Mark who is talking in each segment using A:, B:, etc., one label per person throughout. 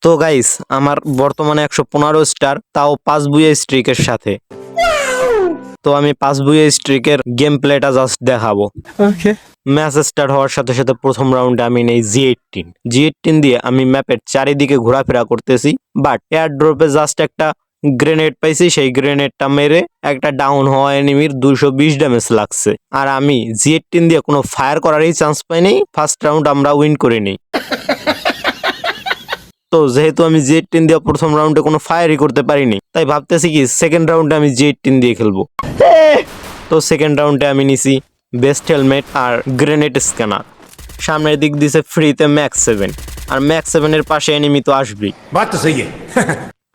A: তো গাইস আমার বর্তমানে 115 স্টার, তাও 5 বুয়া স্ট্রিকের সাথে। তো আমি 5 বুয়া স্ট্রিকের গেম প্লেটা জাস্ট দেখাবো। ম্যাচ স্টার্ট হওয়ার সাথে সাথে প্রথম রাউন্ডে আমি নেই জি18 দিয়ে আমি ম্যাপের চারিদিকে ঘোরাফেরা করতেছি। বাট এয়ার ড্রপে জাস্ট একটা গ্রেনেড পাইছি, সেই গ্রেনেডটা মেরে একটা ডাউন হওয়া এনিমির 220 ড্যামেজ লাগছে। আর আমি জি18 দিয়ে কোনো ফায়ার করারই চান্স পাই নাই। ফার্স্ট রাউন্ড আমরা উইন করে নিই। তো যেহেতু আমি জি18 দিয়ে প্রথম রাউন্ডে কোনো ফায়ারই করতে পারিনি, তাই ভাবতেছি কি সেকেন্ড রাউন্ডে আমি জি18 দিয়ে খেলবো। তো সেকেন্ড রাউন্ডে আমি নিছি বেস্ট হেলমেট আর গ্রেনেড স্ক্যানার। সামনের দিক দিছে ফ্রিতে ম্যাক্স 7, আর ম্যাক্স 7 এর পাশে এনিমি তো আসবেই।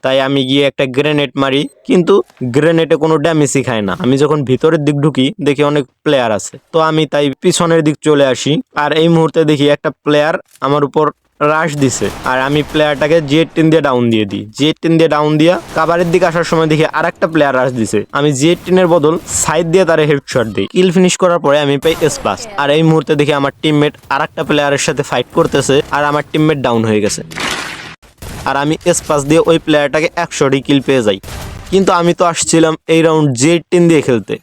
A: তাই আমি গিয়ে একটা গ্রেনেড মারি, কিন্তু গ্রেনেডে কোনো ড্যামেজই খায় না। আমি যখন ভিতরের দিক ঢুকি দেখি অনেক প্লেয়ার আছে, তো আমি তাই পিছনের দিক চলে আসি। আর এই মুহূর্তে দেখি একটা প্লেয়ার আমার উপর রাশ দিছে, আর আমি প্লেয়ারটাকে জি18 দিয়ে ডাউন দিয়ে দিই। জি18 দিয়ে ডাউন দিয়া কাভারের দিকে আসার সময় দেখি আর একটা প্লেয়ার রাশ দিছে, আমি জি18 এর বদল সাইড দিয়ে তারে হেডশট দিই। কিল ফিনিশ করার পরে আমি পাই এস প্লাস। আর এই মুহূর্তে দেখি আমার টিমমেট আর একটা প্লেয়ারের সাথে ফাইট করতেছে, আর আমার টিমমেট ডাউন হয়ে গেছে। আর আমি স্পাস দিয়ে ওই প্লেয়ারটাকে 100 কিল পেয়ে যাই। কিন্তু আমি তো আসছিলাম এই রাউন্ড জি18 দিয়ে খেলতে,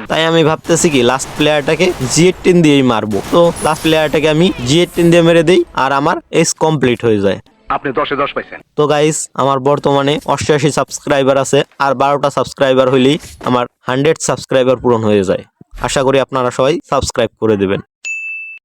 A: তাই আমি ভাবতেছি কি লাস্ট প্লেয়ারটাকে জি18 দিয়েই মারবো। তো লাস্ট প্লেয়ারটাকে আমি জি18 দিয়ে মেরে দেই, আর আমার এস কমপ্লিট হয়ে যায়।
B: আপনি 10-এ 10 পাইছেন।
A: তো গাইস আমার বর্তমানে 88 সাবস্ক্রাইবার আছে, আর 12টা সাবস্ক্রাইবার হইলেই আমার 100 সাবস্ক্রাইবার পূরণ হয়ে যায়। আশা করি আপনারা সবাই সাবস্ক্রাইব করে দেবেন।